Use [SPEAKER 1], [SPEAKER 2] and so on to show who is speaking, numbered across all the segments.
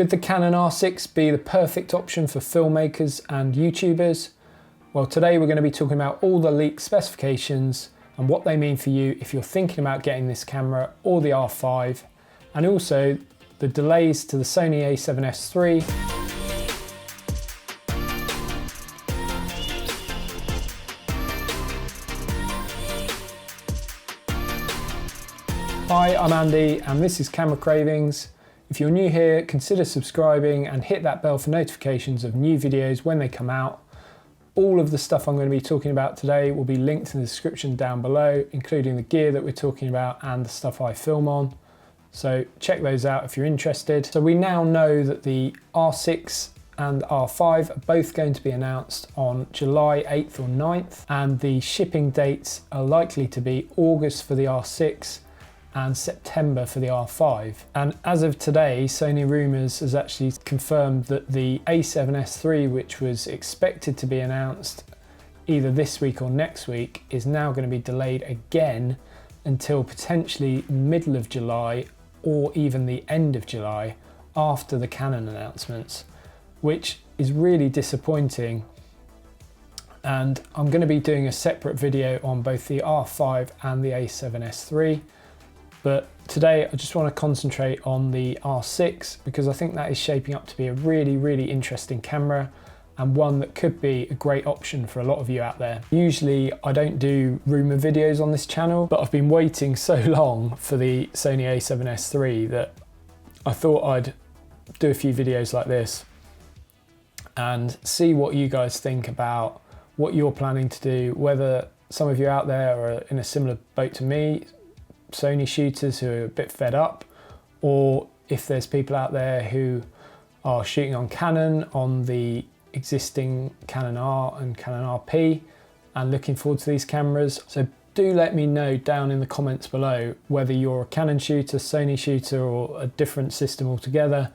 [SPEAKER 1] Could the Canon R6 be the perfect option for filmmakers and YouTubers? Well, today we're going to be talking about all the leaked specifications and what they mean for you if you're thinking about getting this camera or the R5, and also the delays to the Sony A7S3. Hi, I'm Andy and this is Camera Cravings. If you're new here, consider subscribing and hit that bell for notifications of new videos when they come out. All of the stuff I'm going to be talking about today will be linked in the description down below, including the gear that we're talking about and the stuff I film on. So check those out if you're interested. So we now know that the R6 and R5 are both going to be announced on July 8th or 9th, and the shipping dates are likely to be August for the R6 and September for the R5. And as of today, Sony Rumours has actually confirmed that the A7S3, which was expected to be announced either this week or next week, is now going to be delayed again until potentially middle of July or even the end of July after the Canon announcements, which is really disappointing. And I'm going to be doing a separate video on both the R5 and the A7S3. But today I just want to concentrate on the R6 because I think that is shaping up to be a really interesting camera and one that could be a great option for a lot of you out there. Usually I don't do rumour videos on this channel, but I've been waiting so long for the Sony A7S3 that I thought I'd do a few videos like this and see what you guys think about what you're planning to do, whether some of you out there are in a similar boat to me, Sony shooters who are a bit fed up, or if there's people out there who are shooting on Canon on the existing Canon R and Canon RP and looking forward to these cameras. So do let me know down in the comments below whether you're a Canon shooter, Sony shooter, or a different system altogether,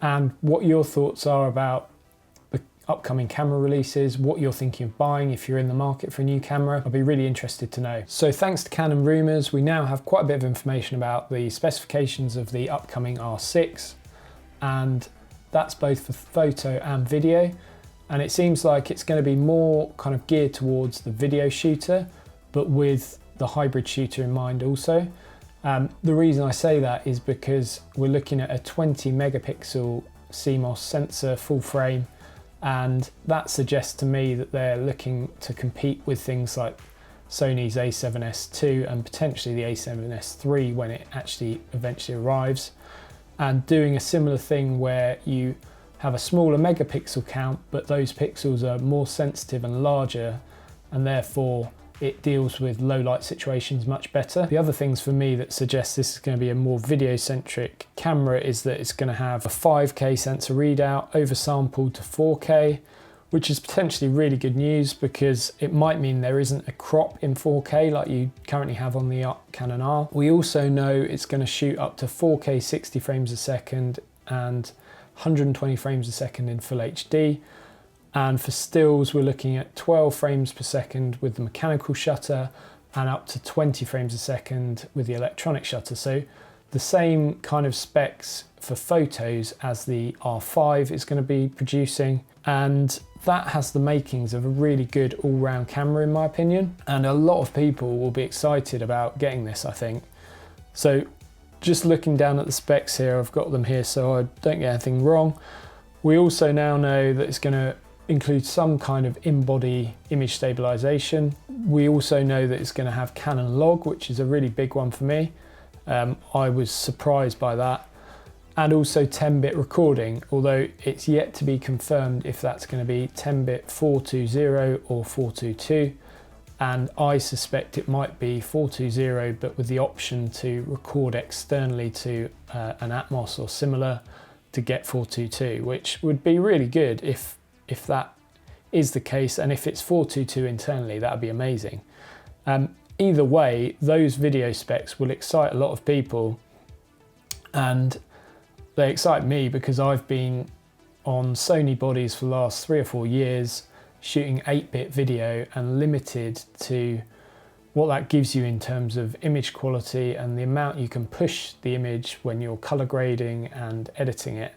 [SPEAKER 1] and what your thoughts are about the upcoming camera releases, what you're thinking of buying if you're in the market for a new camera. I'd be really interested to know. So thanks to Canon Rumours, we now have quite a bit of information about the specifications of the upcoming R6, and that's both for photo and video. And it seems like it's going to be more kind of geared towards the video shooter, but with the hybrid shooter in mind also. The reason I say that is because we're looking at a 20 megapixel CMOS sensor full frame, and that suggests to me that they're looking to compete with things like Sony's A7S2 and potentially the A7S3 when it actually eventually arrives, and doing a similar thing where you have a smaller megapixel count, but those pixels are more sensitive and larger, and therefore it deals with low light situations much better. The other things for me that suggest this is going to be a more video centric camera is that it's going to have a 5K sensor readout oversampled to 4K, which is potentially really good news because it might mean there isn't a crop in 4K like you currently have on the Canon R. We also know it's going to shoot up to 4K 60 frames a second and 120 frames a second in full HD. And for stills, we're looking at 12 frames per second with the mechanical shutter and up to 20 frames a second with the electronic shutter. So the same kind of specs for photos as the R5 is going to be producing. And that has the makings of a really good all-round camera in my opinion. And a lot of people will be excited about getting this, I think. So just looking down at the specs here, I've got them here so I don't get anything wrong. We also now know that it's going to include some kind of in-body image stabilization. We also know that it's going to have Canon log, which is a really big one for me. I was surprised by that. And also 10-bit recording, although it's yet to be confirmed if that's going to be 10-bit 420 or 422. And I suspect it might be 420, but with the option to record externally to an Atmos or similar to get 422, which would be really good if that is the case, and if it's 422 internally, that would be amazing. Either way, those video specs will excite a lot of people, and they excite me because I've been on Sony bodies for the last 3 or 4 years shooting 8-bit video and limited to what that gives you in terms of image quality and the amount you can push the image when you're color grading and editing it.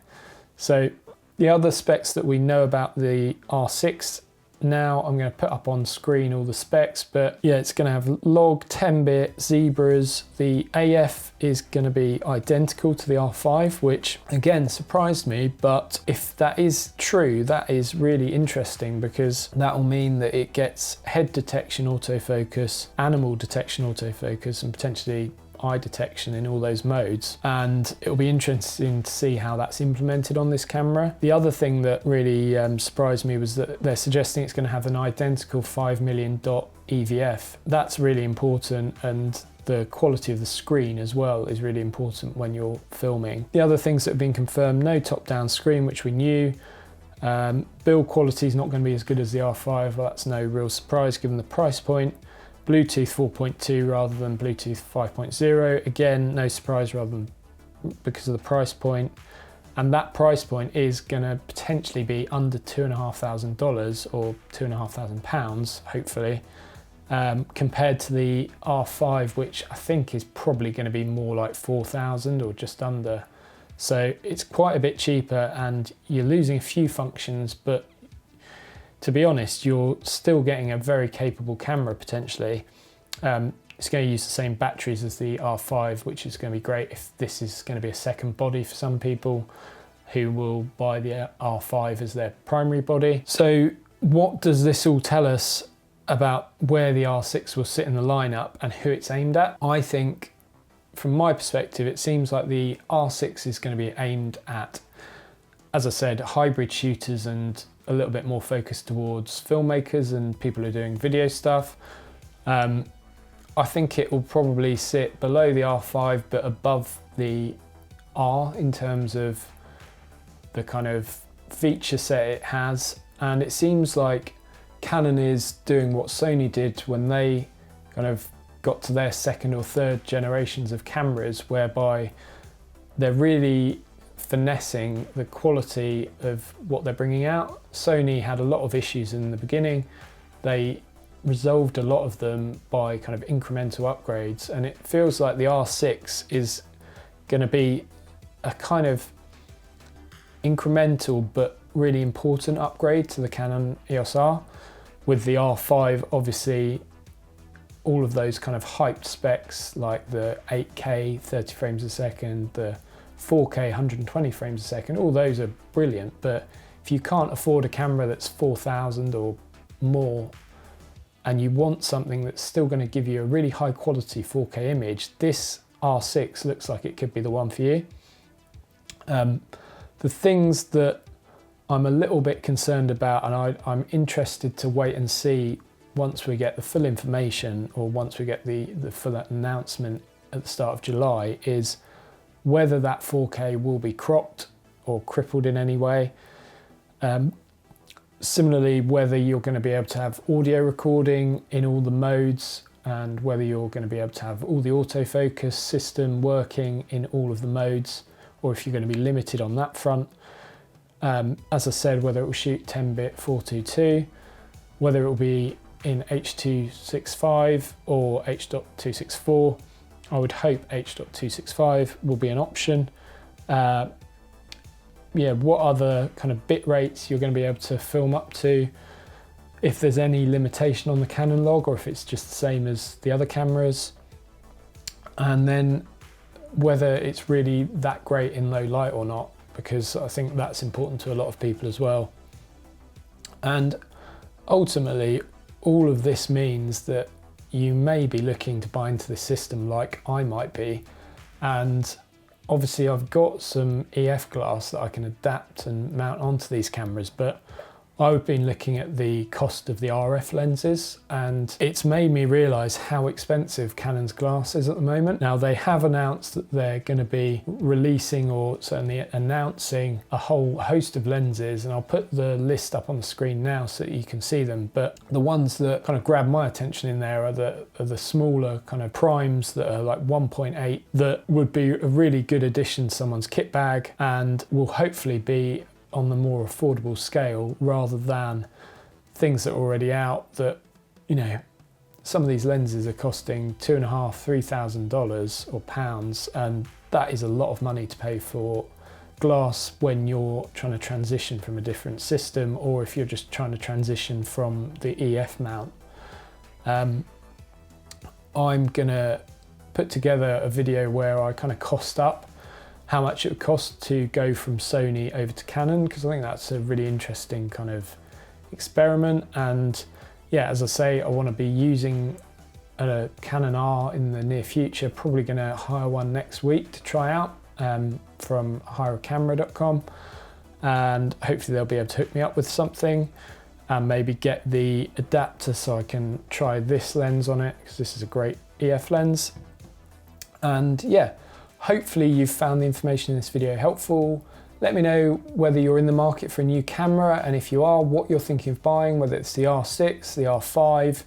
[SPEAKER 1] So the other specs that we know about the R6, now I'm going to put up on screen all the specs, but yeah, it's going to have log 10-bit zebras. The AF is going to be identical to the R5, which again surprised me, but if that is true, that is really interesting, because that will mean that it gets head detection autofocus, animal detection autofocus, and potentially eye detection in all those modes, and it'll be interesting to see how that's implemented on this camera. The other thing that really surprised me was that they're suggesting it's going to have an identical 5 million dot EVF. That's really important, and the quality of the screen as well is really important when you're filming. The other things that have been confirmed: no top-down screen, which we knew. Build quality is not going to be as good as the R5. Well, that's no real surprise given the price point. Bluetooth 4.2 rather than Bluetooth 5.0. Again, no surprise because of the price point. And that price point is going to potentially be under $2,500 or £2,500, hopefully, compared to the R5, which I think is probably going to be more like 4,000 or just under. So it's quite a bit cheaper, and you're losing a few functions, but to be honest, you're still getting a very capable camera potentially. It's going to use the same batteries as the R5, which is going to be great if this is going to be a second body for some people who will buy the R5 as their primary body. So what does this all tell us about where the R6 will sit in the lineup and who it's aimed at? I think, from my perspective, it seems like the R6 is going to be aimed at, as I said, hybrid shooters and a little bit more focused towards filmmakers and people who are doing video stuff. I think it will probably sit below the R5 but above the R in terms of the kind of feature set it has, and it seems like Canon is doing what Sony did when they kind of got to their second or third generations of cameras, whereby they're really finessing the quality of what they're bringing out. Sony had a lot of issues in the beginning. They resolved a lot of them by kind of incremental upgrades, and it feels like the R6 is going to be a kind of incremental but really important upgrade to the Canon EOS R. With the R5, obviously, all of those kind of hyped specs like the 8K 30 frames a second, the 4K 120 frames a second, all those are brilliant, but if you can't afford a camera that's 4,000 or more and you want something that's still going to give you a really high quality 4K image, this R6 looks like it could be the one for you. The things that I'm a little bit concerned about, and I'm interested to wait and see once we get the full information, or once we get the full announcement at the start of July, is whether that 4K will be cropped or crippled in any way. Similarly, whether you're going to be able to have audio recording in all the modes, and whether you're going to be able to have all the autofocus system working in all of the modes, or if you're going to be limited on that front. As I said, whether it will shoot 10-bit 422, whether it will be in H.265 or H.264. I would hope H.265 will be an option. Yeah, what other kind of bit rates you're going to be able to film up to, if there's any limitation on the Canon log, or if it's just the same as the other cameras, and then whether it's really that great in low light or not, because I think that's important to a lot of people as well. And ultimately, all of this means that you may be looking to buy into this system like I might be, and obviously I've got some EF glass that I can adapt and mount onto these cameras, but I've been looking at the cost of the RF lenses, and it's made me realise how expensive Canon's glass is at the moment. Now, they have announced that they're going to be releasing, or certainly announcing, a whole host of lenses, and I'll put the list up on the screen now so that you can see them. But the ones that kind of grab my attention in there are the smaller kind of primes that are like 1.8, that would be a really good addition to someone's kit bag, and will hopefully be on the more affordable scale, rather than things that are already out that, you know, some of these lenses are costing $2,500–3,000 or pounds, and that is a lot of money to pay for glass when you're trying to transition from a different system, or if you're just trying to transition from the EF mount. I'm gonna put together a video where I kind of cost up how much it would cost to go from Sony over to Canon, because I think that's a really interesting kind of experiment. And yeah, as I say, I want to be using a Canon R in the near future, probably going to hire one next week to try out from hireacamera.com, and hopefully they'll be able to hook me up with something and maybe get the adapter so I can try this lens on it, because this is a great EF lens. And yeah, hopefully you've found the information in this video helpful. Let me know whether you're in the market for a new camera, and if you are, what you're thinking of buying, whether it's the R6, the R5,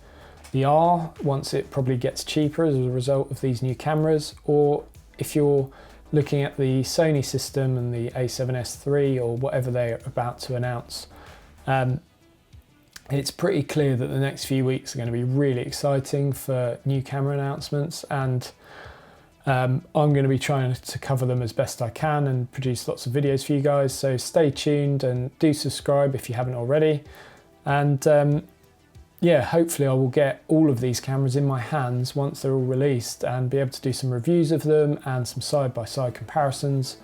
[SPEAKER 1] the R, once it probably gets cheaper as a result of these new cameras, or if you're looking at the Sony system and the A7S3 or whatever they're about to announce. It's pretty clear that the next few weeks are going to be really exciting for new camera announcements, and I'm going to be trying to cover them as best I can and produce lots of videos for you guys, so stay tuned and do subscribe if you haven't already. And yeah, hopefully I will get all of these cameras in my hands once they're all released and be able to do some reviews of them and some side-by-side comparisons,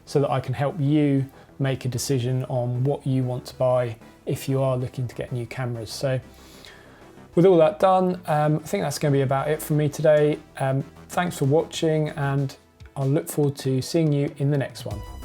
[SPEAKER 1] so that I can help you make a decision on what you want to buy if you are looking to get new cameras. So with all that done, I think that's going to be about it from me today. Thanks for watching, and I'll look forward to seeing you in the next one.